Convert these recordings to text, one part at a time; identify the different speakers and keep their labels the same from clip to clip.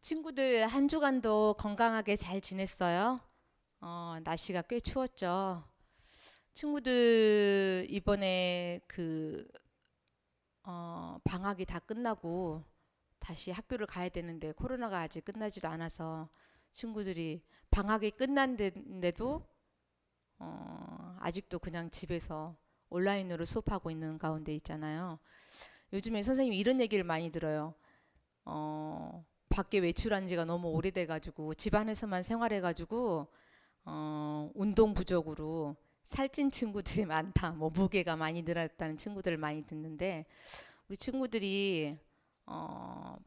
Speaker 1: 친구들 한 주간도 건강하게 잘 지냈어요? 날씨가 꽤 추웠죠. 친구들 이번에 방학이 다 끝나고 다시 학교를 가야 되는데 코로나가 아직 끝나지도 않아서 친구들이 방학이 끝났는데도 아직도 그냥 집에서 온라인으로 수업하고 있는 가운데 있잖아요. 요즘에 선생님이 이런 얘기를 많이 들어요. 밖에 외출한 지가 너무 오래돼가지고 집안에서만 생활해가지고 운동 부족으로 살찐 친구들이 많다. 뭐 무게가 많이 늘었다는 친구들을 많이 듣는데 우리 친구들이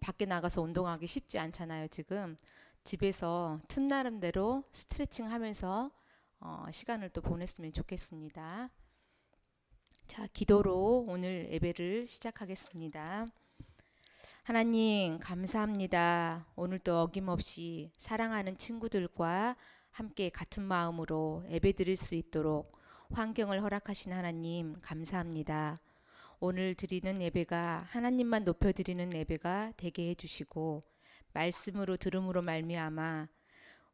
Speaker 1: 밖에 나가서 운동하기 쉽지 않잖아요. 지금 집에서 틈나름대로 스트레칭 하면서 시간을 또 보냈으면 좋겠습니다. 자, 기도로 오늘 예배를 시작하겠습니다. 하나님, 감사합니다. 오늘도 어김없이 사랑하는 친구들과 함께 같은 마음으로 예배 드릴 수 있도록 환경을 허락하신 하나님, 감사합니다. 오늘 드리는 예배가 하나님만 높여드리는 예배가 되게 해주시고 말씀으로 들음으로 말미암아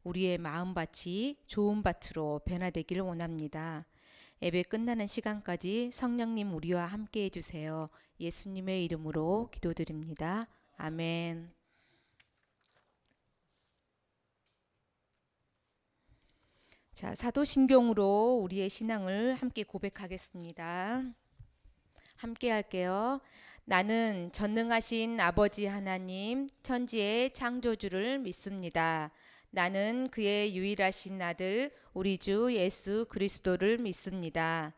Speaker 1: 우리의 마음밭이 좋은 밭으로 변화되기를 원합니다. 예배 끝나는 시간까지 성령님 우리와 함께 해주세요. 예수님의 이름으로 기도드립니다. 아멘. 자, 사도신경으로 우리의 신앙을 함께 고백하겠습니다. 함께 할게요. 나는 전능하신 아버지 하나님, 천지의 창조주를 믿습니다. 나는 그의 유일하신 아들 우리 주 예수 그리스도를 믿습니다.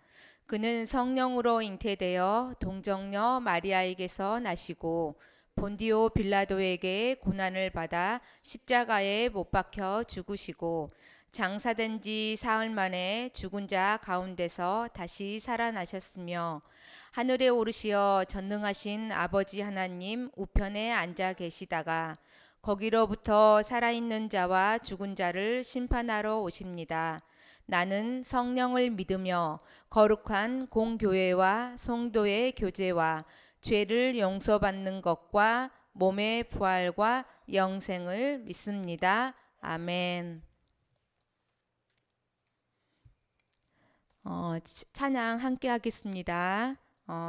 Speaker 1: 그는 성령으로 잉태되어 동정녀 마리아에게서 나시고 본디오 빌라도에게 고난을 받아 십자가에 못 박혀 죽으시고 장사된 지 사흘 만에 죽은 자 가운데서 다시 살아나셨으며 하늘에 오르시어 전능하신 아버지 하나님 우편에 앉아 계시다가 거기로부터 살아있는 자와 죽은 자를 심판하러 오십니다. 나는 성령을 믿으며 거룩한 공교회와 성도의 교제와 죄를 용서받는 것과 몸의 부활과 영생을 믿습니다. 아멘. 찬양 함께 하겠습니다.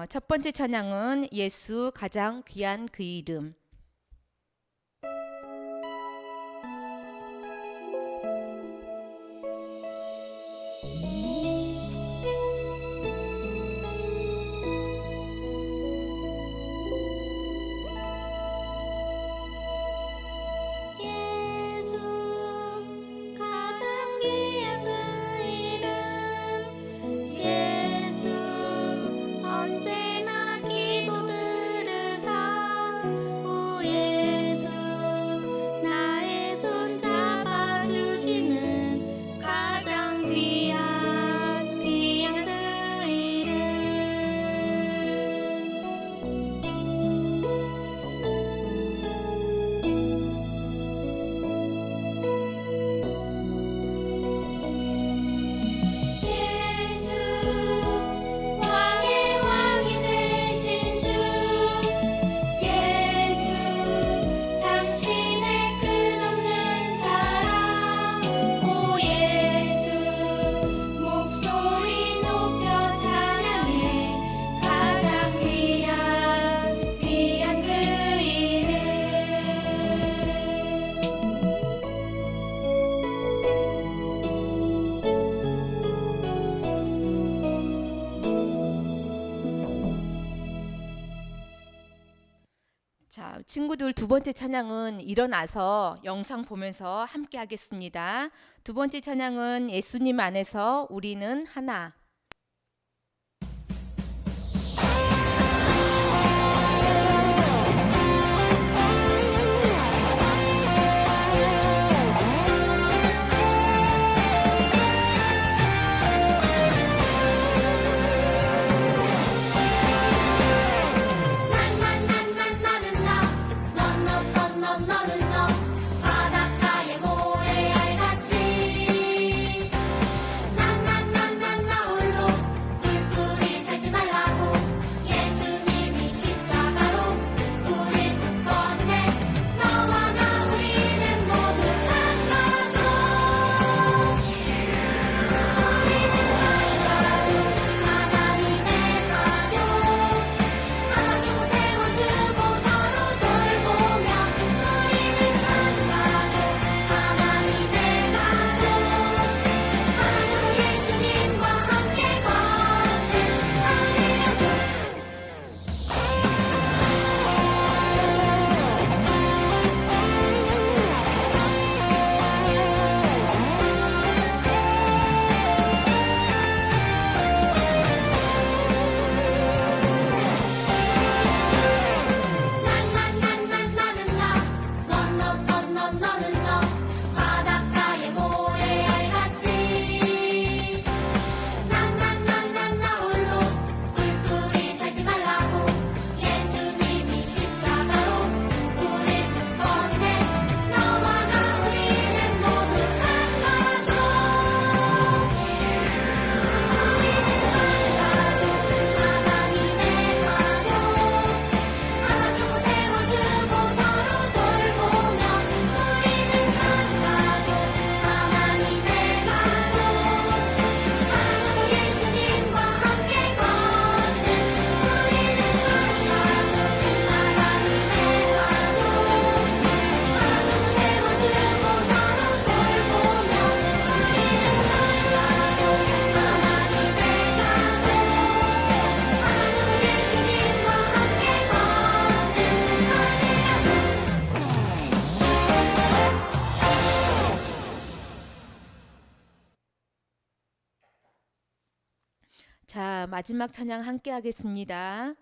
Speaker 1: 첫 번째 찬양은 예수 가장 귀한 그 이름. 자, 친구들 두 번째 찬양은 일어나서 영상 보면서 함께 하겠습니다. 두 번째 찬양은 예수님 안에서 우리는 하나.
Speaker 2: 바닷가의 모래알같이 난
Speaker 1: 자, 마지막 찬양 함께 하겠습니다.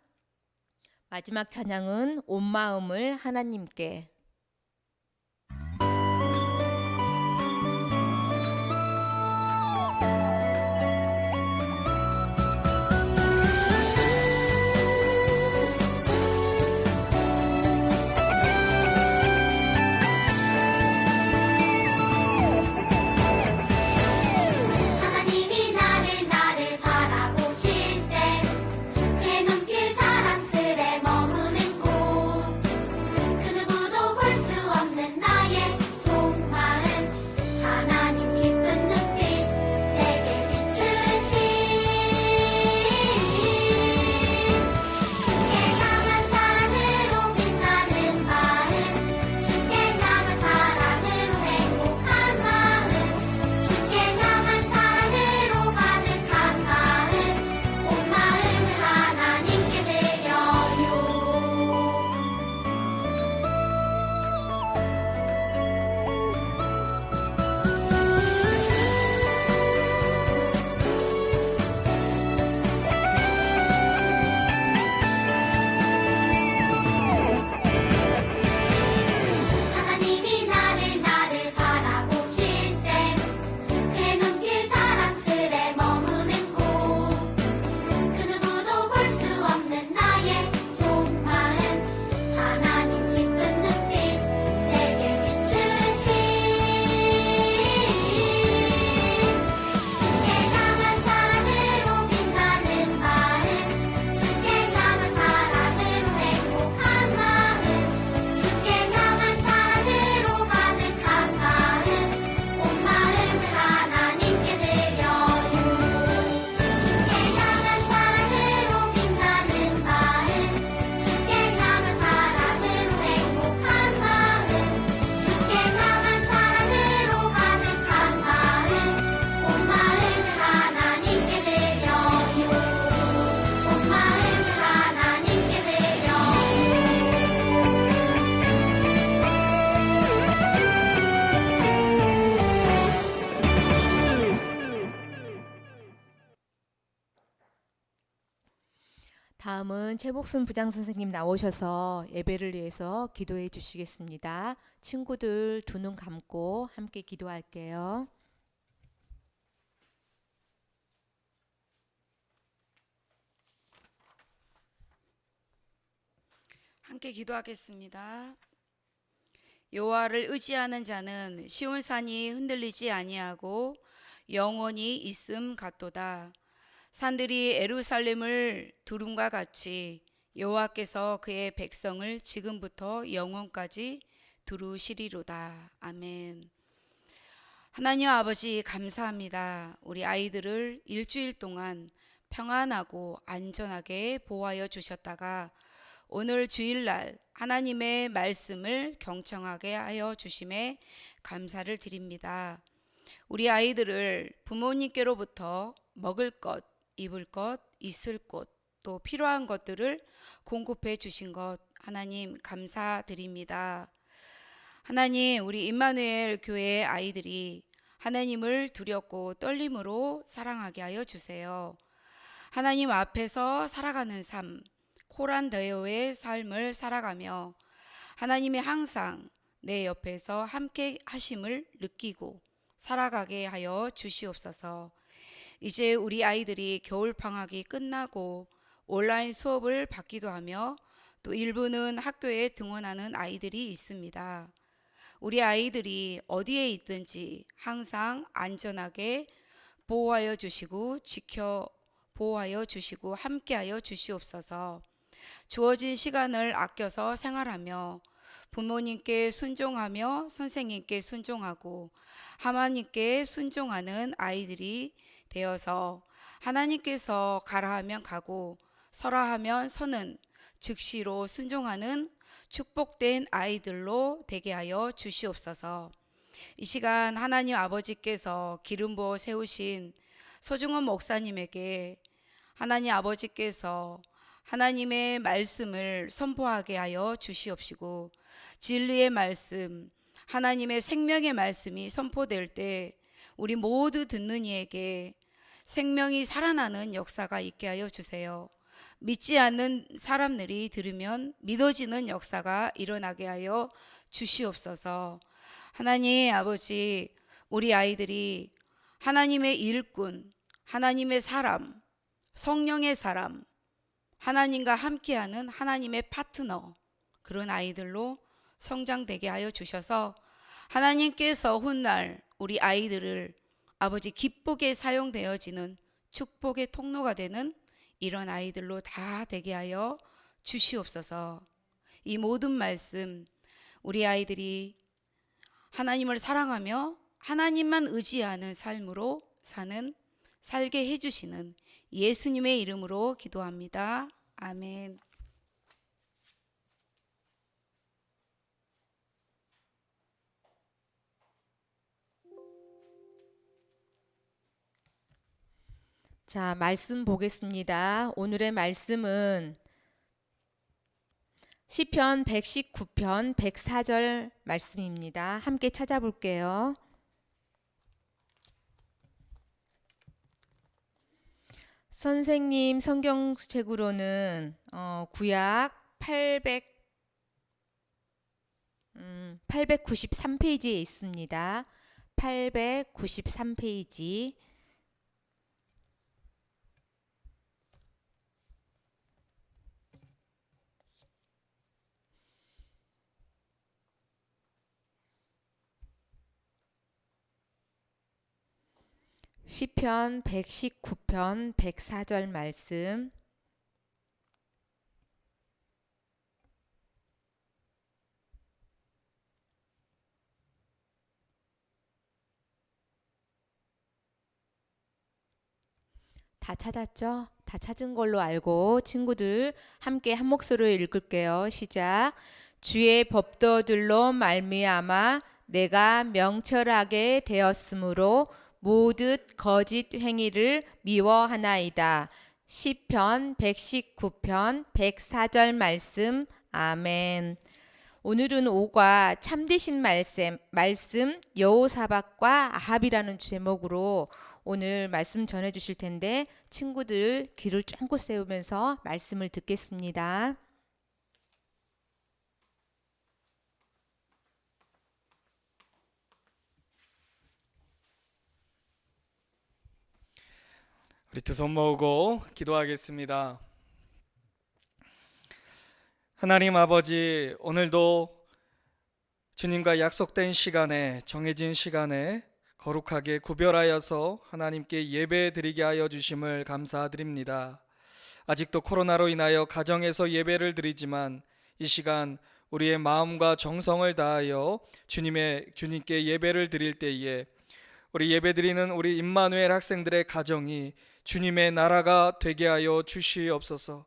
Speaker 1: 마지막 찬양은 온 마음을 하나님께.
Speaker 2: 하나님이 나를 바라보실 때 내 눈길 사랑스레 머무는 곳 그 누구도 볼 수 없는 나의 속마음 하나님 기쁜 눈빛 내게 비추신 주께 향한 사랑으로 빛나는 마음 주께 향한 사랑으로 행복한 마음 주께 향한 사랑으로 가득한 마음 온 마음을 하나님께 드려요. 하나님이 나를 바라보실 때 내 눈길 사랑스레 머무는 곳 그 누구도 볼 수 없는 나의 속마음 하나님 기쁜 눈빛 내게 비추신 주께 향한 사랑으로 빛나는 마음 주께 향한 사랑으로 행복한 마음 주께 향한 사랑으로 가득한 마음 온 마음을 하나님께 드려요. 주께 향한 사랑으로 빛나는 마음 주께 향한 사랑으로 행복한 마음 주께 향한 사랑으로 가득한 마음 온 마음을 하나님께 드려요. 온 마음을 하나님께 드려요.
Speaker 1: 다음은 최복순 부장 선생님 나오셔서 예배를 위해서 기도해 주시겠습니다. 친구들 두 눈 감고 함께 기도할게요.
Speaker 3: 함께 기도하겠습니다. 여호와를 의지하는 자는 시온 산이 흔들리지 아니하고 영원히 있음 같도다. 산들이 예루살렘을 두름과 같이 여호와께서 그의 백성을 지금부터 영원까지 두루시리로다. 아멘. 하나님 아버지 감사합니다. 우리 아이들을 일주일 동안 평안하고 안전하게 보호하여 주셨다가 오늘 주일날 하나님의 말씀을 경청하게 하여 주심에 감사를 드립니다. 우리 아이들을 부모님께로부터 먹을 것, 입을 것, 있을 곳, 또 필요한 것들을 공급해 주신 것 하나님 감사드립니다. 하나님, 우리 임마누엘 교회의 아이들이 하나님을 두렵고 떨림으로 사랑하게 하여 주세요. 하나님 앞에서 살아가는 삶, 코란데오의 삶을 살아가며 하나님이 항상 내 옆에서 함께 하심을 느끼고 살아가게 하여 주시옵소서. 이제 우리 아이들이 겨울 방학이 끝나고 온라인 수업을 받기도 하며 또 일부는 학교에 등원하는 아이들이 있습니다. 우리 아이들이 어디에 있든지 항상 안전하게 보호하여 주시고 보호하여 주시고 함께하여 주시옵소서. 주어진 시간을 아껴서 생활하며 부모님께 순종하며 선생님께 순종하고 하나님께 순종하는 아이들이 되어서 하나님께서 가라 하면 가고 서라 하면 서는 즉시로 순종하는 축복된 아이들로 되게 하여 주시옵소서. 이 시간 하나님 아버지께서 기름 부어 세우신 소중한 목사님에게 하나님 아버지께서 하나님의 말씀을 선포하게 하여 주시옵시고 진리의 말씀, 하나님의 생명의 말씀이 선포될 때 우리 모두 듣는 이에게 생명이 살아나는 역사가 있게 하여 주세요. 믿지 않는 사람들이 들으면 믿어지는 역사가 일어나게 하여 주시옵소서. 하나님 아버지, 우리 아이들이 하나님의 일꾼, 하나님의 사람, 성령의 사람, 하나님과 함께하는 하나님의 파트너, 그런 아이들로 성장되게 하여 주셔서 하나님께서 훗날 우리 아이들을 아버지 기쁘게 사용되어지는 축복의 통로가 되는 이런 아이들로 다 되게 하여 주시옵소서. 이 모든 말씀 우리 아이들이 하나님을 사랑하며 하나님만 의지하는 삶으로 살게 해주시는 예수님의 이름으로 기도합니다. 아멘.
Speaker 1: 자, 말씀 보겠습니다. 오늘의 말씀은 시편 119편 104절 말씀입니다. 함께 찾아볼게요. 선생님 성경책으로는 구약 893페이지에 있습니다. 893페이지. 시편 119편 104절 말씀. 다 찾았죠? 다 찾은 걸로 알고 친구들 함께 한 목소리로 읽을게요. 시작. 주의 법도들로 말미암아 내가 명철하게 되었으므로 모든 거짓 행위를 미워하나이다. 시편 119편 104절 말씀. 아멘. 오늘은 5과 참되신 말씀 여호사밧과 아합이라는 제목으로 오늘 말씀 전해 주실 텐데 친구들 귀를 쫑긋 세우면서 말씀을 듣겠습니다.
Speaker 4: 우리 두 손 모으고 기도하겠습니다. 하나님 아버지, 오늘도 주님과 약속된 시간에, 정해진 시간에 거룩하게 구별하여서 하나님께 예배 드리게 하여 주심을 감사드립니다. 아직도 코로나로 인하여 가정에서 예배를 드리지만 이 시간 우리의 마음과 정성을 다하여 주님께 예배를 드릴 때에 우리 예배드리는 우리 임마누엘 학생들의 가정이 주님의 나라가 되게 하여 주시옵소서.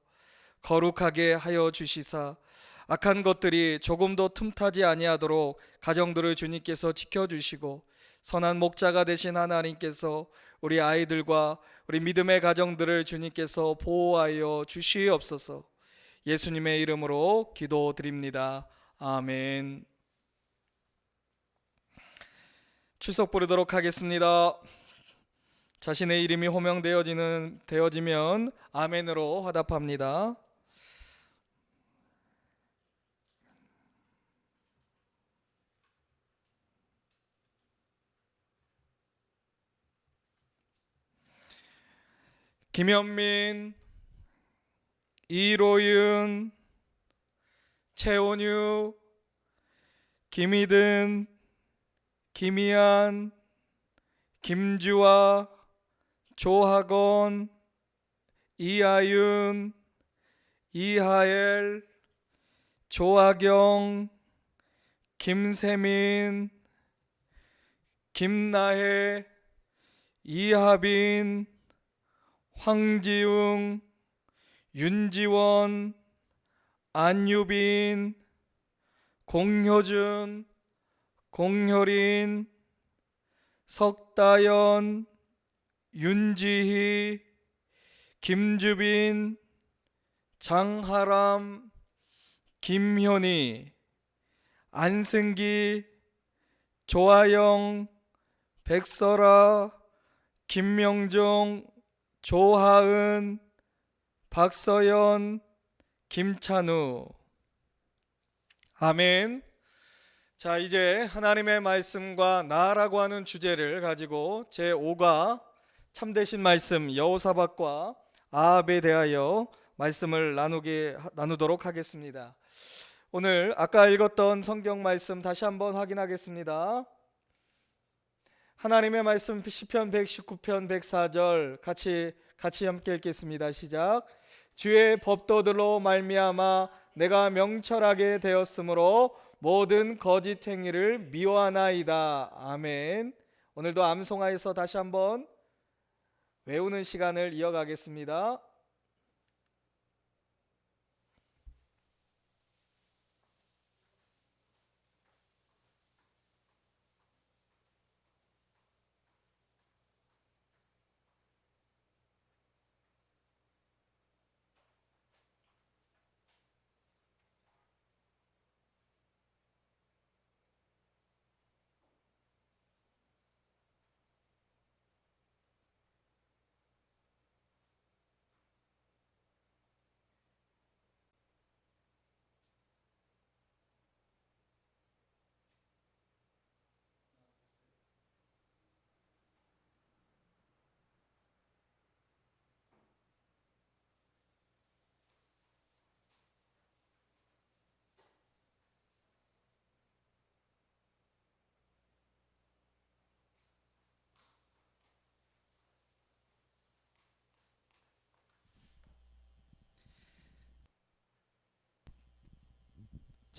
Speaker 4: 거룩하게 하여 주시사 악한 것들이 조금도 틈타지 아니하도록 가정들을 주님께서 지켜주시고 선한 목자가 되신 하나님께서 우리 아이들과 우리 믿음의 가정들을 주님께서 보호하여 주시옵소서. 예수님의 이름으로 기도드립니다. 아멘. 출석 부르도록 하겠습니다. 자신의 이름이 호명되어지면 아멘으로 화답합니다. 김현민, 이로윤, 최온유, 김희든, 김희안, 김주아, 조학원, 이하윤, 이하엘, 조하경, 김세민, 김나혜, 이하빈, 황지웅, 윤지원, 안유빈, 공효준, 공효린, 석다연, 윤지희, 김주빈, 장하람, 김현희, 안승기, 조아영, 백설아, 김명종, 조하은, 박서연, 김찬우. 아멘. 자, 이제 하나님의 말씀과 나라고 하는 주제를 가지고 제5가 참되신 말씀 여호사밧과 아합에 대하여 말씀을 나누도록 하겠습니다. 오늘 아까 읽었던 성경 말씀 다시 한번 확인하겠습니다. 하나님의 말씀 시편 119편 104절 같이 함께 읽겠습니다. 시작. 주의 법도들로 말미암아 내가 명철하게 되었으므로 모든 거짓 행위를 미워하나이다. 아멘. 오늘도 암송하여서 다시 한번 외우는 시간을 이어가겠습니다.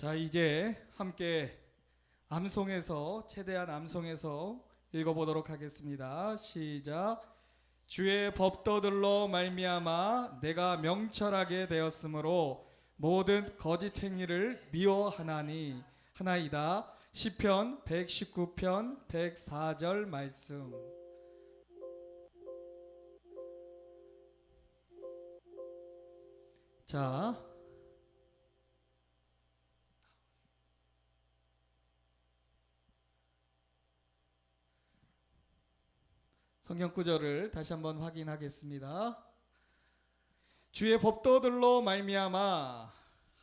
Speaker 4: 자, 이제 함께 암송에서 최대한 암송에서 읽어보도록 하겠습니다. 시작. 주의 법도들로 말미암아 내가 명철하게 되었으므로 모든 거짓 행위를 미워하나니 하나이다. 시편 119편 104절 말씀. 자, 성경 구절을 다시 한번 확인하겠습니다. 주의 법도들로 말미암아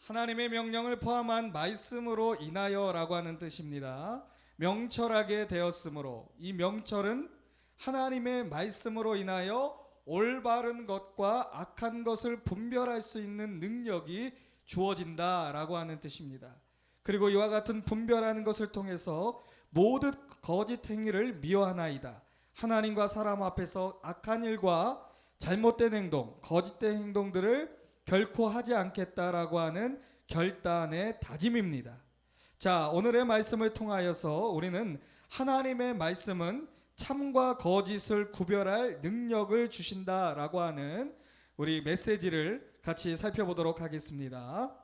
Speaker 4: 하나님의 명령을 포함한 말씀으로 인하여라고 하는 뜻입니다. 명철하게 되었으므로, 이 명철은 하나님의 말씀으로 인하여 올바른 것과 악한 것을 분별할 수 있는 능력이 주어진다라고 하는 뜻입니다. 그리고 이와 같은 분별하는 것을 통해서 모든 거짓 행위를 미워하나이다. 하나님과 사람 앞에서 악한 일과 잘못된 행동, 거짓된 행동들을 결코 하지 않겠다라고 하는 결단의 다짐입니다. 자, 오늘의 말씀을 통하여서 우리는 하나님의 말씀은 참과 거짓을 구별할 능력을 주신다라고 하는 우리 메시지를 같이 살펴보도록 하겠습니다.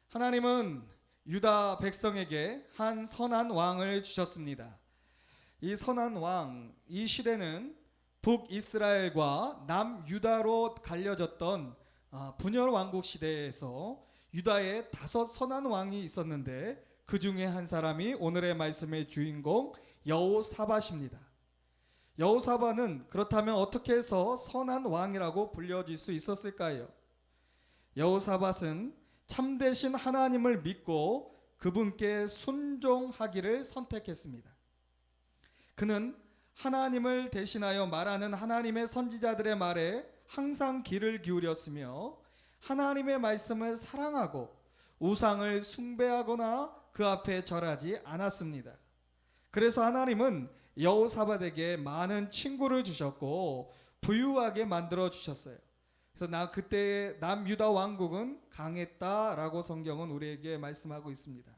Speaker 4: 하나님은 유다 백성에게 한 선한 왕을 주셨습니다. 이 선한 왕, 이 시대는 북이스라엘과 남유다로 갈려졌던 분열 왕국 시대에서 유다에 5 선한 왕이 있었는데 그 중에 한 사람이 오늘의 말씀의 주인공 여호사밧입니다. 여호사밧은 그렇다면 어떻게 해서 선한 왕이라고 불려질 수 있었을까요? 여호사밧은 참되신 하나님을 믿고 그분께 순종하기를 선택했습니다. 그는 하나님을 대신하여 말하는 하나님의 선지자들의 말에 항상 귀를 기울였으며 하나님의 말씀을 사랑하고 우상을 숭배하거나 그 앞에 절하지 않았습니다. 그래서 하나님은 여호사밧에게 많은 친구를 주셨고 부유하게 만들어 주셨어요. 그래서 그때의 남유다 왕국은 강했다라고 성경은 우리에게 말씀하고 있습니다.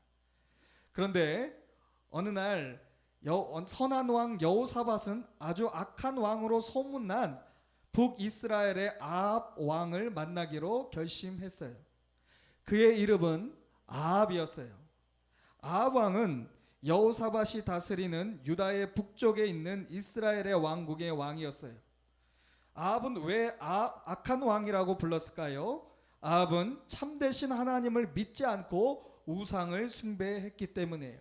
Speaker 4: 그런데 어느 날 선한 왕 여호사밧은 아주 악한 왕으로 소문난 북이스라엘의 아합 왕을 만나기로 결심했어요. 그의 이름은 아합이었어요. 아합 왕은 여호사밧이 다스리는 유다의 북쪽에 있는 이스라엘의 왕국의 왕이었어요. 아합은 왜 악한 왕이라고 불렀을까요? 아합은 참되신 하나님을 믿지 않고 우상을 숭배했기 때문이에요.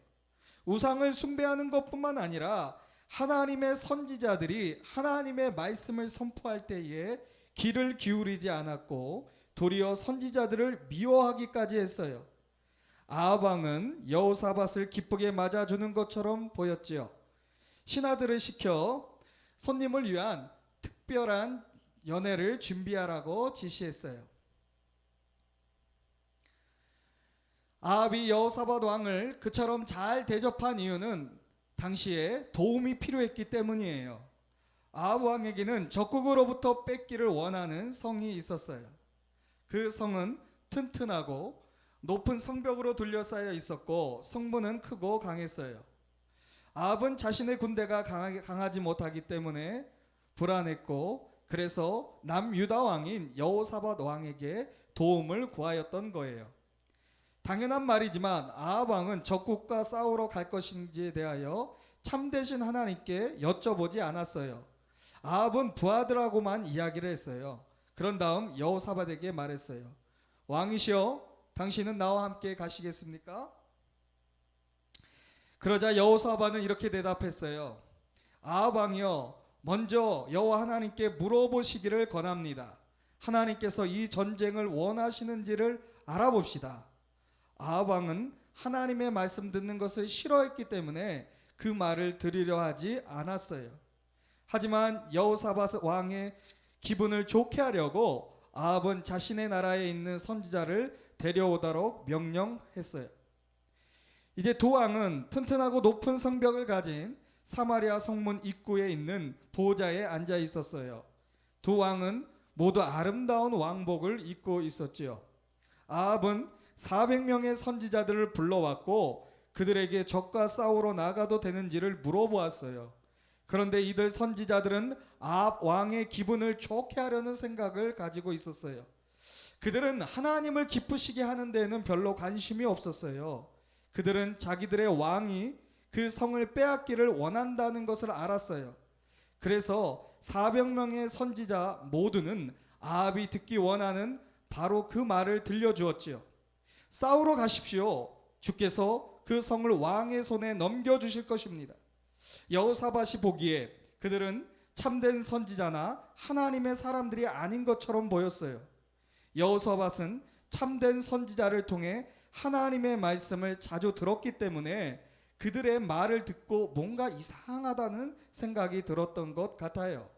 Speaker 5: 우상을 숭배하는 것뿐만 아니라 하나님의 선지자들이 하나님의 말씀을 선포할 때에 귀를 기울이지 않았고 도리어 선지자들을 미워하기까지 했어요. 아합 왕은 여호사밧을 기쁘게 맞아주는 것처럼 보였지요. 신하들을 시켜 손님을 위한 특별한 연회를 준비하라고 지시했어요. 아합이 여호사밧 왕을 그처럼 잘 대접한 이유는 당시에 도움이 필요했기 때문이에요. 아합 왕에게는 적국으로부터 뺏기를 원하는 성이 있었어요. 그 성은 튼튼하고 높은 성벽으로 둘러싸여 있었고 성문은 크고 강했어요. 아합은 자신의 군대가 강하지 못하기 때문에 불안했고 그래서 남유다 왕인 여호사밧 왕에게 도움을 구하였던 거예요. 당연한 말이지만 아합 왕은 적국과 싸우러 갈 것인지에 대하여 참되신 하나님께 여쭤보지 않았어요. 아합은 부하들하고만 이야기를 했어요. 그런 다음 여호사밧에게 말했어요. 왕이시여, 당신은 나와 함께 가시겠습니까? 그러자 여호사밧은 이렇게 대답했어요. 아합 왕이여, 먼저 여호와 하나님께 물어보시기를 권합니다. 하나님께서 이 전쟁을 원하시는지를 알아봅시다. 아합 왕은 하나님의 말씀 듣는 것을 싫어했기 때문에 그 말을 들으려 하지 않았어요. 하지만 여호사밧 왕의 기분을 좋게 하려고 아합은 자신의 나라에 있는 선지자를 데려오도록 명령했어요. 이제 두 왕은 튼튼하고 높은 성벽을 가진 사마리아 성문 입구에 있는 보좌에 앉아 있었어요. 두 왕은 모두 아름다운 왕복을 입고 있었지요. 아합은 400명의 선지자들을 불러왔고 그들에게 적과 싸우러 나가도 되는지를 물어보았어요. 그런데 이들 선지자들은 아합 왕의 기분을 좋게 하려는 생각을 가지고 있었어요. 그들은 하나님을 기쁘시게 하는 데에는 별로 관심이 없었어요. 그들은 자기들의 왕이 그 성을 빼앗기를 원한다는 것을 알았어요. 그래서 400명의 선지자 모두는 아합이 듣기 원하는 바로 그 말을 들려주었지요. 싸우러 가십시오. 주께서 그 성을 왕의 손에 넘겨주실 것입니다. 여호사밧이 보기에 그들은 참된 선지자나 하나님의 사람들이 아닌 것처럼 보였어요. 여호사밧은 참된 선지자를 통해 하나님의 말씀을 자주 들었기 때문에 그들의 말을 듣고 뭔가 이상하다는 생각이 들었던 것 같아요.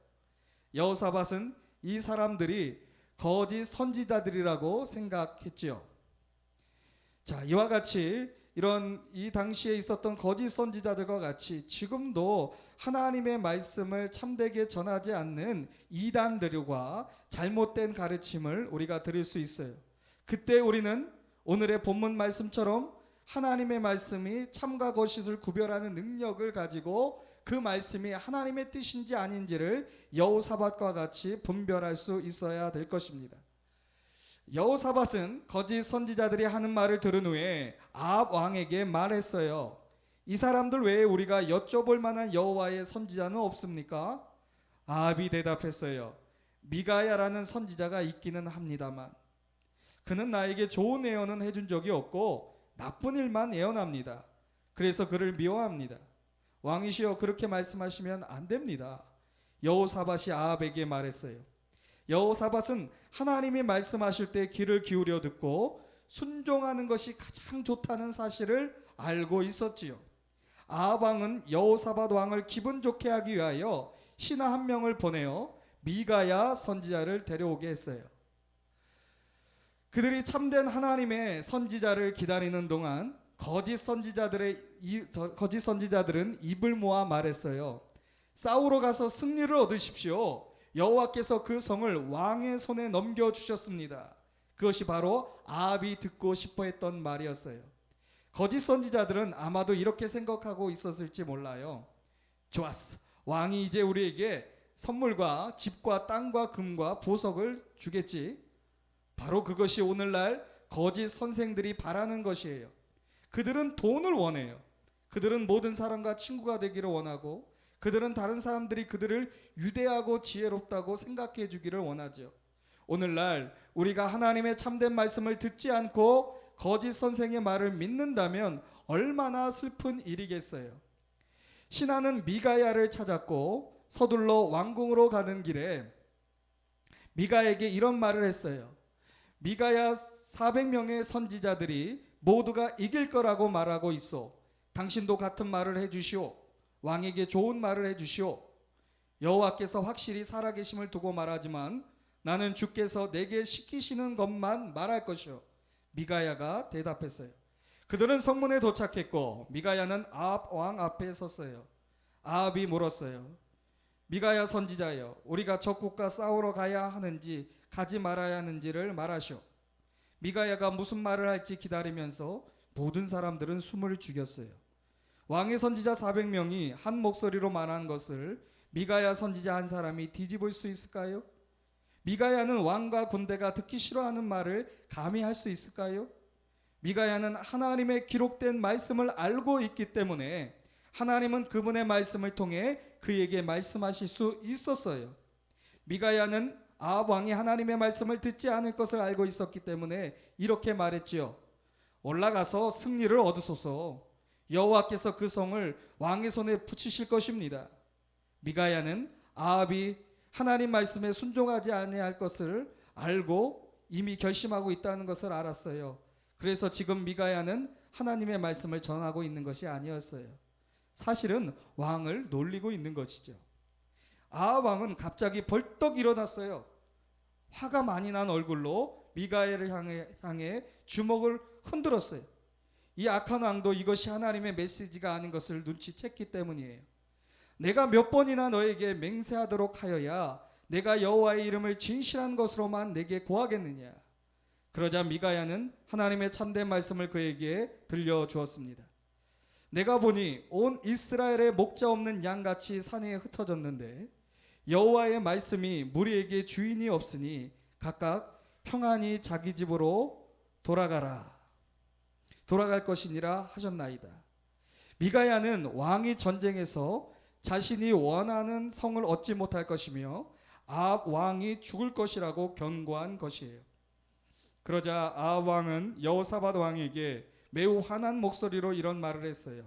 Speaker 5: 여호사밧은 이 사람들이 거짓 선지자들이라고 생각했지요. 자, 이와 같이 이런 이 당시에 있었던 거짓 선지자들과 같이 지금도 하나님의 말씀을 참되게 전하지 않는 이단들과 잘못된 가르침을 우리가 들을 수 있어요. 그때 우리는 오늘의 본문 말씀처럼 하나님의 말씀이 참과 거짓을 구별하는 능력을 가지고 그 말씀이 하나님의 뜻인지 아닌지를 여호사밧과 같이 분별할 수 있어야 될 것입니다. 여호사밧은 거짓 선지자들이 하는 말을 들은 후에 아합 왕에게 말했어요. 이 사람들 외에 우리가 여쭤볼 만한 여호와의 선지자는 없습니까? 아합이 대답했어요. 미가야라는 선지자가 있기는 합니다만 그는 나에게 좋은 예언은 해준 적이 없고 나쁜 일만 예언합니다. 그래서 그를 미워합니다. 왕이시여, 그렇게 말씀하시면 안 됩니다. 여호사밧이 아합에게 말했어요. 여호사밧은 하나님이 말씀하실 때 귀를 기울여 듣고 순종하는 것이 가장 좋다는 사실을 알고 있었지요. 아합 왕은 여호사밧 왕을 기분 좋게 하기 위하여 신하 한 명을 보내어 미가야 선지자를 데려오게 했어요. 그들이 참된 하나님의 선지자를 기다리는 동안 거짓 선지자들은 입을 모아 말했어요. 싸우러 가서 승리를 얻으십시오. 여호와께서 그 성을 왕의 손에 넘겨주셨습니다. 그것이 바로 아합이 듣고 싶어 했던 말이었어요. 거짓 선지자들은 아마도 이렇게 생각하고 있었을지 몰라요. 좋았어. 왕이 이제 우리에게 선물과 집과 땅과 금과 보석을 주겠지. 바로 그것이 오늘날 거짓 선생들이 바라는 것이에요. 그들은 돈을 원해요. 그들은 모든 사람과 친구가 되기를 원하고 그들은 다른 사람들이 그들을 유대하고 지혜롭다고 생각해 주기를 원하죠. 오늘날 우리가 하나님의 참된 말씀을 듣지 않고 거짓 선생의 말을 믿는다면 얼마나 슬픈 일이겠어요. 신하는 미가야를 찾았고 서둘러 왕궁으로 가는 길에 미가에게 이런 말을 했어요. 미가야 400명의 선지자들이 모두가 이길 거라고 말하고 있어. 당신도 같은 말을 해주시오. 왕에게 좋은 말을 해주시오. 여호와께서 확실히 살아계심을 두고 말하지만 나는 주께서 내게 시키시는 것만 말할 것이오. 미가야가 대답했어요. 그들은 성문에 도착했고 미가야는 아합 왕 앞에 섰어요. 아합이 물었어요. 미가야 선지자여, 우리가 적국과 싸우러 가야 하는지 가지 말아야 하는지를 말하시오. 미가야가 무슨 말을 할지 기다리면서 모든 사람들은 숨을 죽였어요. 왕의 선지자 400명이 한 목소리로 말한 것을 미가야 선지자 한 사람이 뒤집을 수 있을까요? 미가야는 왕과 군대가 듣기 싫어하는 말을 감히 할 수 있을까요? 미가야는 하나님의 기록된 말씀을 알고 있기 때문에 하나님은 그분의 말씀을 통해 그에게 말씀하실 수 있었어요. 미가야는 아합 왕이 하나님의 말씀을 듣지 않을 것을 알고 있었기 때문에 이렇게 말했지요. 올라가서 승리를 얻으소서. 여호와께서 그 성을 왕의 손에 붙이실 것입니다. 미가야는 아합이 하나님 말씀에 순종하지 아니할 것을 알고 이미 결심하고 있다는 것을 알았어요. 그래서 지금 미가야는 하나님의 말씀을 전하고 있는 것이 아니었어요. 사실은 왕을 놀리고 있는 것이죠. 아합 왕은 갑자기 벌떡 일어났어요. 화가 많이 난 얼굴로 미가야를 향해 주먹을 흔들었어요. 이 악한 왕도 이것이 하나님의 메시지가 아닌 것을 눈치챘기 때문이에요. 내가 몇 번이나 너에게 맹세하도록 하여야 내가 여호와의 이름을 진실한 것으로만 내게 고하겠느냐. 그러자 미가야는 하나님의 참된 말씀을 그에게 들려주었습니다. 내가 보니 온 이스라엘의 목자 없는 양같이 산에 흩어졌는데 여호와의 말씀이 무리에게 주인이 없으니 각각 평안히 자기 집으로 돌아갈 것이니라 하셨나이다. 미가야는 왕이 전쟁에서 자신이 원하는 성을 얻지 못할 것이며 아합 왕이 죽을 것이라고 경고한 것이에요. 그러자 아합 왕은 여호사밧 왕에게 매우 화난 목소리로 이런 말을 했어요.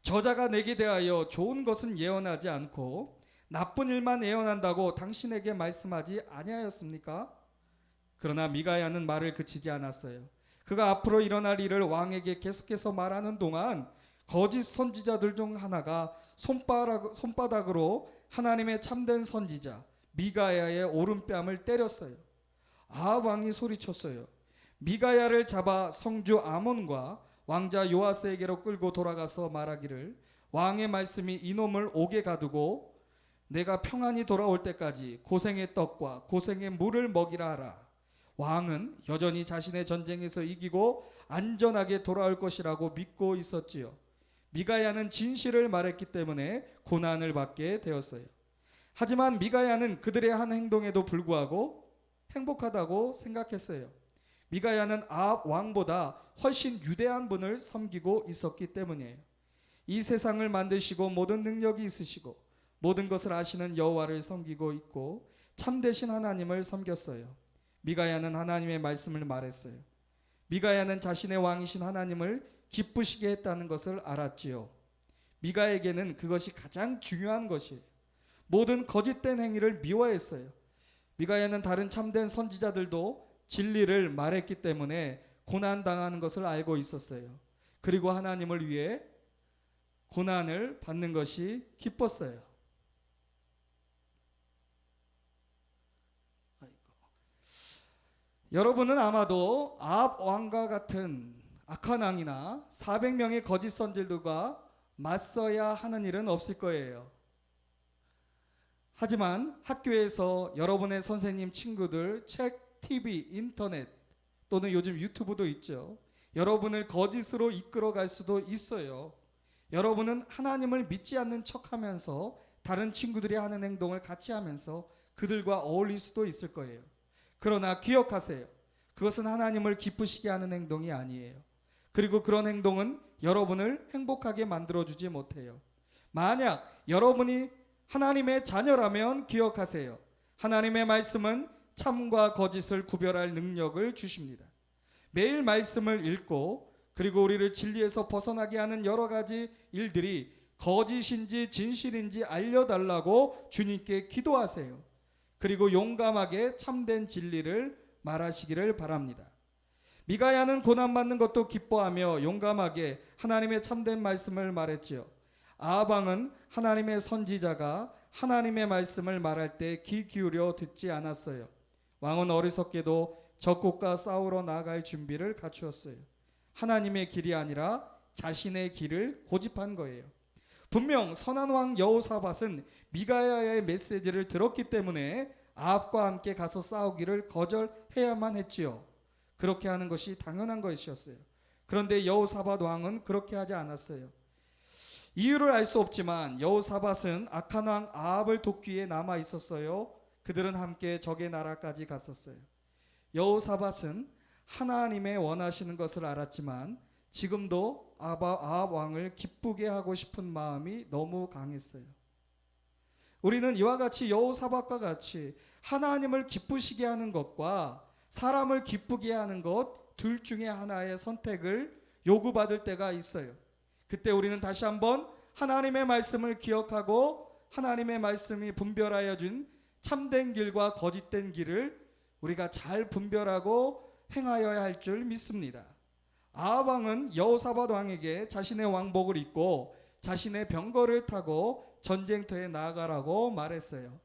Speaker 5: 저자가 내게 대하여 좋은 것은 예언하지 않고 나쁜 일만 예언한다고 당신에게 말씀하지 아니하였습니까? 그러나 미가야는 말을 그치지 않았어요. 그가 앞으로 일어날 일을 왕에게 계속해서 말하는 동안 거짓 선지자들 중 하나가 손바닥으로 하나님의 참된 선지자 미가야의 오른뺨을 때렸어요. 아합 왕이 소리쳤어요. 미가야를 잡아 성주 아몬과 왕자 요아스에게로 끌고 돌아가서 말하기를 왕의 말씀이 이놈을 옥에 가두고 내가 평안히 돌아올 때까지 고생의 떡과 고생의 물을 먹이라 하라. 왕은 여전히 자신의 전쟁에서 이기고 안전하게 돌아올 것이라고 믿고 있었지요. 미가야는 진실을 말했기 때문에 고난을 받게 되었어요. 하지만 미가야는 그들의 한 행동에도 불구하고 행복하다고 생각했어요. 미가야는 아합 왕보다 훨씬 유대한 분을 섬기고 있었기 때문이에요. 이 세상을 만드시고 모든 능력이 있으시고 모든 것을 아시는 여호와를 섬기고 있고 참되신 하나님을 섬겼어요. 미가야는 하나님의 말씀을 말했어요. 미가야는 자신의 왕이신 하나님을 기쁘시게 했다는 것을 알았지요. 미가에게는 그것이 가장 중요한 것이에요. 모든 거짓된 행위를 미워했어요. 미가야는 다른 참된 선지자들도 진리를 말했기 때문에 고난당하는 것을 알고 있었어요. 그리고 하나님을 위해 고난을 받는 것이 기뻤어요. 여러분은 아마도 아합 왕과 같은 악한 왕이나 400명의 거짓 선지자들과 맞서야 하는 일은 없을 거예요. 하지만 학교에서 여러분의 선생님, 친구들, 책, TV, 인터넷 또는 요즘 유튜브도 있죠. 여러분을 거짓으로 이끌어갈 수도 있어요. 여러분은 하나님을 믿지 않는 척하면서 다른 친구들이 하는 행동을 같이 하면서 그들과 어울릴 수도 있을 거예요. 그러나 기억하세요. 그것은 하나님을 기쁘시게 하는 행동이 아니에요. 그리고 그런 행동은 여러분을 행복하게 만들어주지 못해요. 만약 여러분이 하나님의 자녀라면 기억하세요. 하나님의 말씀은 참과 거짓을 구별할 능력을 주십니다. 매일 말씀을 읽고 그리고 우리를 진리에서 벗어나게 하는 여러 가지 일들이 거짓인지 진실인지 알려달라고 주님께 기도하세요. 그리고 용감하게 참된 진리를 말하시기를 바랍니다. 미가야는 고난받는 것도 기뻐하며 용감하게 하나님의 참된 말씀을 말했지요. 아합 왕은 하나님의 선지자가 하나님의 말씀을 말할 때 귀 기울여 듣지 않았어요. 왕은 어리석게도 적국과 싸우러 나갈 준비를 갖추었어요. 하나님의 길이 아니라 자신의 길을 고집한 거예요. 분명 선한 왕 여호사밧은 미가야의 메시지를 들었기 때문에 아합과 함께 가서 싸우기를 거절해야만 했지요. 그렇게 하는 것이 당연한 것이었어요. 그런데 여호사밧 왕은 그렇게 하지 않았어요. 이유를 알 수 없지만 여호사밧은 악한 왕 아합을 돕기 위해 남아 있었어요. 그들은 함께 적의 나라까지 갔었어요. 여호사밧은 하나님의 원하시는 것을 알았지만 지금도 아합 왕을 기쁘게 하고 싶은 마음이 너무 강했어요. 우리는 이와 같이 여호사밧과 같이 하나님을 기쁘시게 하는 것과 사람을 기쁘게 하는 것 둘 중에 하나의 선택을 요구받을 때가 있어요. 그때 우리는 다시 한번 하나님의 말씀을 기억하고 하나님의 말씀이 분별하여 준 참된 길과 거짓된 길을 우리가 잘 분별하고 행하여야 할 줄 믿습니다. 아합 왕은 여호사밧 왕에게 자신의 왕복을 입고 자신의 병거를 타고 전쟁터에 나아가라고 말했어요.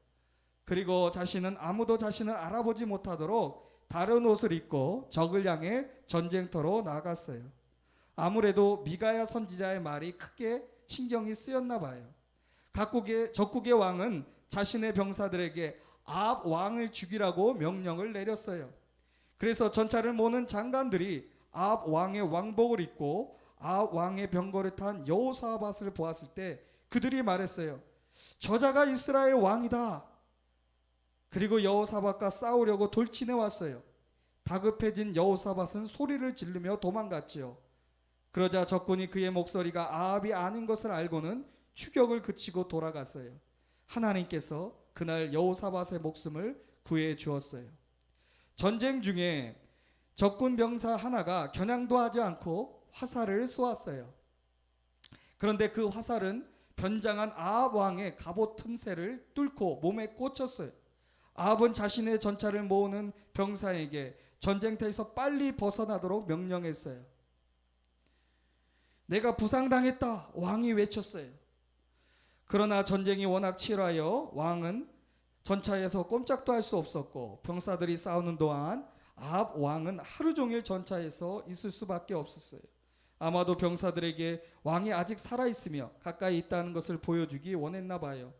Speaker 5: 그리고 자신은 아무도 자신을 알아보지 못하도록 다른 옷을 입고 적을 향해 전쟁터로 나갔어요. 아무래도 미가야 선지자의 말이 크게 신경이 쓰였나 봐요. 적국의 왕은 자신의 병사들에게 아합 왕을 죽이라고 명령을 내렸어요. 그래서 전차를 모는 장관들이 아합 왕의 왕복을 입고 아합 왕의 병거를 탄 여호사밧을 보았을 때 그들이 말했어요. 저자가 이스라엘 왕이다. 그리고 여호사밧과 싸우려고 돌진해 왔어요. 다급해진 여호사밧은 소리를 지르며 도망갔지요. 그러자 적군이 그의 목소리가 아합이 아닌 것을 알고는 추격을 그치고 돌아갔어요. 하나님께서 그날 여호사밧의 목숨을 구해 주었어요. 전쟁 중에 적군 병사 하나가 겨냥도 하지 않고 화살을 쏘았어요. 그런데 그 화살은 변장한 아합 왕의 갑옷 틈새를 뚫고 몸에 꽂혔어요. 아합은 자신의 전차를 모으는 병사에게 전쟁터에서 빨리 벗어나도록 명령했어요. 내가 부상당했다, 왕이 외쳤어요. 그러나 전쟁이 워낙 치열하여 왕은 전차에서 꼼짝도 할 수 없었고 병사들이 싸우는 동안 아합 왕은 하루 종일 전차에서 있을 수밖에 없었어요. 아마도 병사들에게 왕이 아직 살아있으며 가까이 있다는 것을 보여주기 원했나 봐요.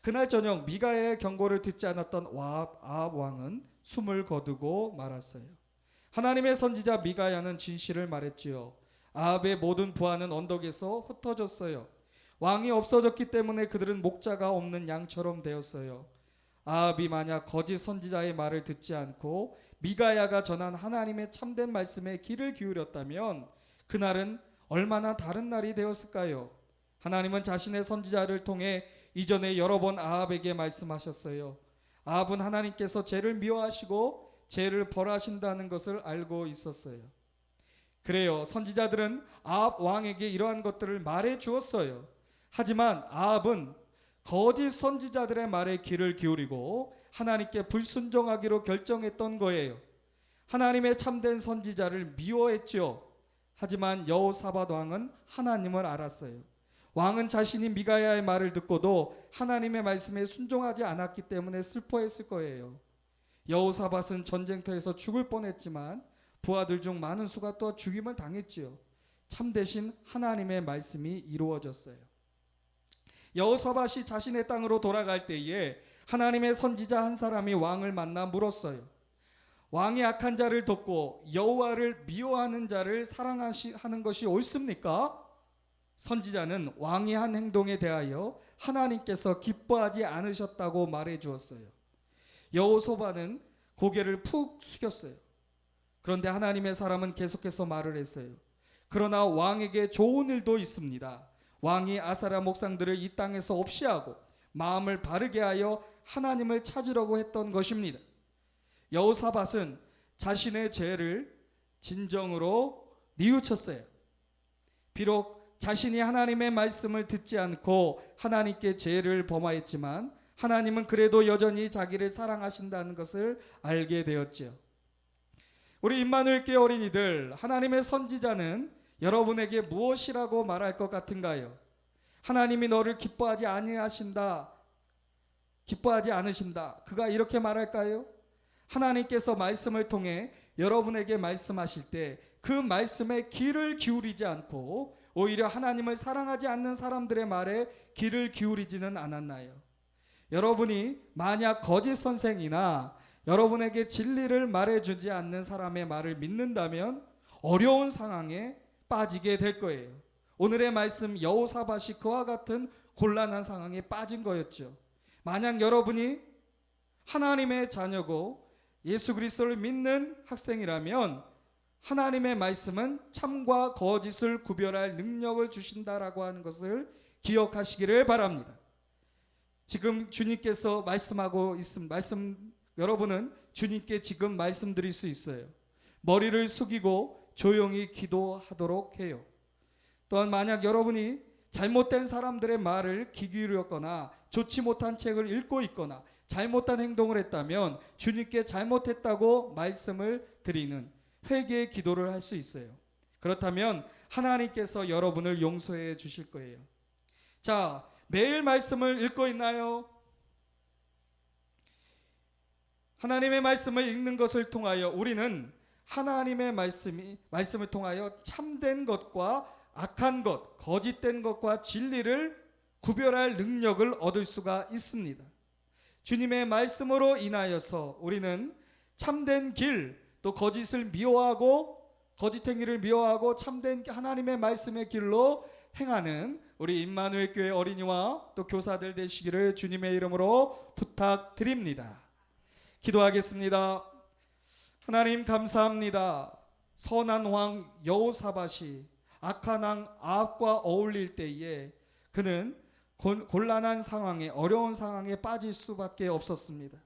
Speaker 5: 그날 저녁 미가야의 경고를 듣지 않았던 아합 왕은 숨을 거두고 말았어요. 하나님의 선지자 미가야는 진실을 말했지요. 아합의 모든 부하는 언덕에서 흩어졌어요. 왕이 없어졌기 때문에 그들은 목자가 없는 양처럼 되었어요. 아합이 만약 거짓 선지자의 말을 듣지 않고 미가야가 전한 하나님의 참된 말씀에 귀를 기울였다면 그날은 얼마나 다른 날이 되었을까요? 하나님은 자신의 선지자를 통해 이전에 여러 번 아합에게 말씀하셨어요. 아합은 하나님께서 죄를 미워하시고 죄를 벌하신다는 것을 알고 있었어요. 그래요. 선지자들은 아합 왕에게 이러한 것들을 말해 주었어요. 하지만 아합은 거짓 선지자들의 말에 귀를 기울이고 하나님께 불순종하기로 결정했던 거예요. 하나님의 참된 선지자를 미워했죠. 하지만 여호사밧 왕은 하나님을 알았어요. 왕은 자신이 미가야의 말을 듣고도 하나님의 말씀에 순종하지 않았기 때문에 슬퍼했을 거예요. 여호사밧은 전쟁터에서 죽을 뻔했지만 부하들 중 많은 수가 또 죽임을 당했지요. 참되신 하나님의 말씀이 이루어졌어요. 여호사밧이 자신의 땅으로 돌아갈 때에 하나님의 선지자 한 사람이 왕을 만나 물었어요. 왕이 악한 자를 돕고 여호와를 미워하는 자를 사랑하는 것이 옳습니까? 선지자는 왕이 한 행동에 대하여 하나님께서 기뻐하지 않으셨다고 말해 주었어요. 여호사밧은 고개를 푹 숙였어요. 그런데 하나님의 사람은 계속해서 말을 했어요. 그러나 왕에게 좋은 일도 있습니다. 왕이 아사랴 목상들을 이 땅에서 없이 하고 마음을 바르게 하여 하나님을 찾으려고 했던 것입니다. 여호사밧은 자신의 죄를 진정으로 뉘우쳤어요. 비록 자신이 하나님의 말씀을 듣지 않고 하나님께 죄를 범하였지만 하나님은 그래도 여전히 자기를 사랑하신다는 것을 알게 되었지요. 우리 임마누엘 교회 어린이들, 하나님의 선지자는 여러분에게 무엇이라고 말할 것 같은가요? 하나님이 너를 기뻐하지 않으신다. 그가 이렇게 말할까요? 하나님께서 말씀을 통해 여러분에게 말씀하실 때 그 말씀에 귀를 기울이지 않고 오히려 하나님을 사랑하지 않는 사람들의 말에 귀를 기울이지는 않았나요? 여러분이 만약 거짓 선생이나 여러분에게 진리를 말해주지 않는 사람의 말을 믿는다면 어려운 상황에 빠지게 될 거예요. 오늘의 말씀 여호사밧이 그와 같은 곤란한 상황에 빠진 거였죠. 만약 여러분이 하나님의 자녀고 예수 그리스도를 믿는 학생이라면 하나님의 말씀은 참과 거짓을 구별할 능력을 주신다라고 하는 것을 기억하시기를 바랍니다. 지금 주님께서 여러분은 주님께 지금 말씀드릴 수 있어요. 머리를 숙이고 조용히 기도하도록 해요. 또한 만약 여러분이 잘못된 사람들의 말을 귀 기울였거나 좋지 못한 책을 읽고 있거나 잘못한 행동을 했다면 주님께 잘못했다고 말씀을 드리는 회개의 기도를 할 수 있어요. 그렇다면 하나님께서 여러분을 용서해 주실 거예요. 자, 매일 말씀을 읽고 있나요? 하나님의 말씀을 읽는 것을 통하여 우리는 하나님의 말씀을 통하여 참된 것과 악한 것, 거짓된 것과 진리를 구별할 능력을 얻을 수가 있습니다. 주님의 말씀으로 인하여서 우리는 참된 길, 또 거짓 행위를 미워하고 참된 하나님의 말씀의 길로 행하는 우리 임마누엘 교회 어린이와 또 교사들 되시기를 주님의 이름으로 부탁드립니다. 기도하겠습니다. 하나님 감사합니다. 선한 왕 여호사밧이 악한 왕 아합과 어울릴 때에 그는 곤란한 상황에, 어려운 상황에 빠질 수밖에 없었습니다.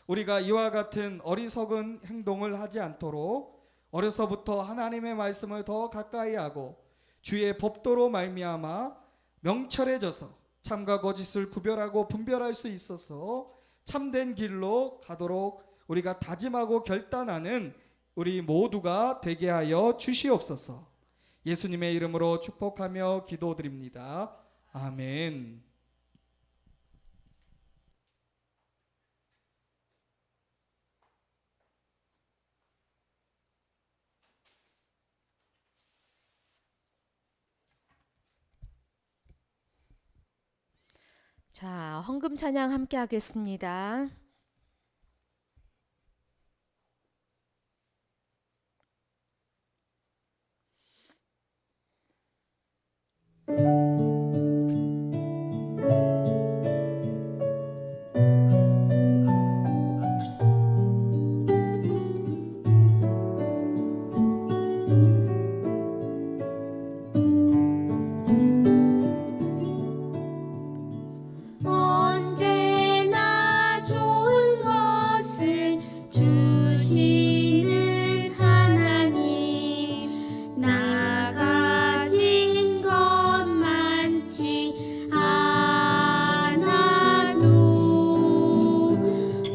Speaker 5: 우리가 이와 같은 어리석은 행동을 하지 않도록 어려서부터 하나님의 말씀을 더 가까이 하고 주의 법도로 말미암아 명철해져서 참과 거짓을 구별하고 분별할 수 있어서 참된 길로 가도록 우리가 다짐하고 결단하는 우리 모두가 되게 하여 주시옵소서. 예수님의 이름으로 축복하며 기도드립니다. 아멘.
Speaker 1: 자, 헌금 찬양 함께 하겠습니다.
Speaker 2: 언제나 좋은 것을 주시는 하나님, 나 가진 것 많지 않아도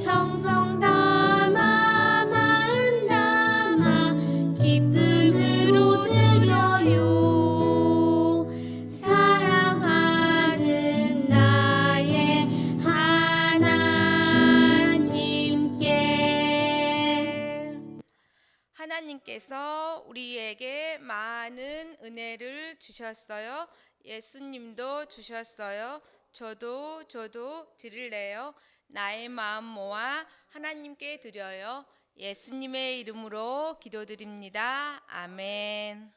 Speaker 2: 정성 담아 마음 담아 기쁨으로 드려요. 사랑하는 나의 하나님께.
Speaker 1: 하나님께서 우리에게 많은 은혜를 주셨어요. 예수님도 주셨어요. 저도 드릴래요. 나의 마음 모아 하나님께 드려요. 예수님의 이름으로 기도드립니다. 아멘.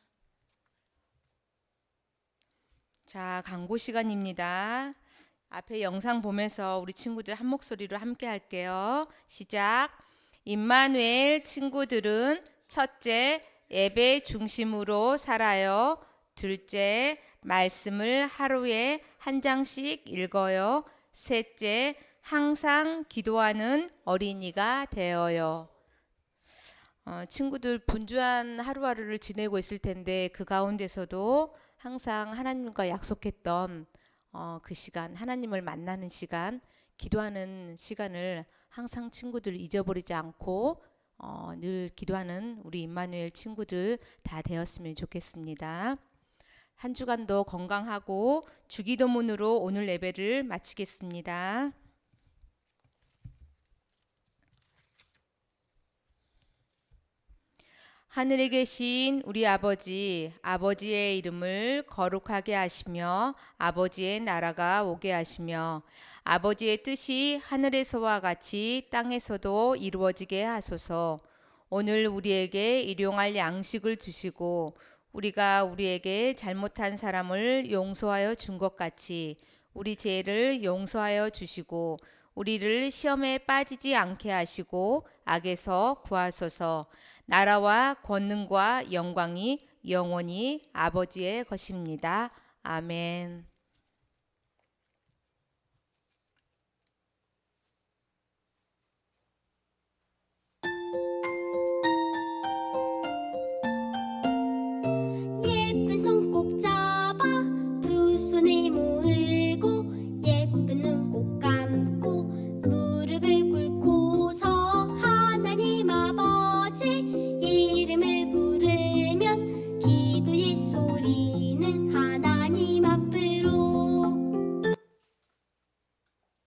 Speaker 1: 자, 광고 시간입니다. 앞에 영상 보면서 우리 친구들 한 목소리로 함께 할게요. 시작. 임마누엘 친구들은 첫째, 예배 중심으로 살아요. 둘째, 말씀을 하루에 한 장씩 읽어요. 셋째, 항상 기도하는 어린이가 되어요. 친구들 분주한 하루하루를 지내고 있을 텐데 그 가운데서도 항상 하나님과 약속했던 그 시간, 하나님을 만나는 시간, 기도하는 시간을 항상 친구들 잊어버리지 않고 늘 기도하는 우리 임마누엘 친구들 다 되었으면 좋겠습니다. 한 주간도 건강하고 주기도문으로 오늘 예배를 마치겠습니다. 하늘에 계신 우리 아버지, 아버지의 이름을 거룩하게 하시며 아버지의 나라가 오게 하시며 아버지의 뜻이 하늘에서와 같이 땅에서도 이루어지게 하소서. 오늘 우리에게 일용할 양식을 주시고 우리가 우리에게 잘못한 사람을 용서하여 준 것 같이 우리 죄를 용서하여 주시고 우리를 시험에 빠지지 않게 하시고 악에서 구하소서. 나라와 권능과 영광이 영원히 아버지의 것입니다. 아멘.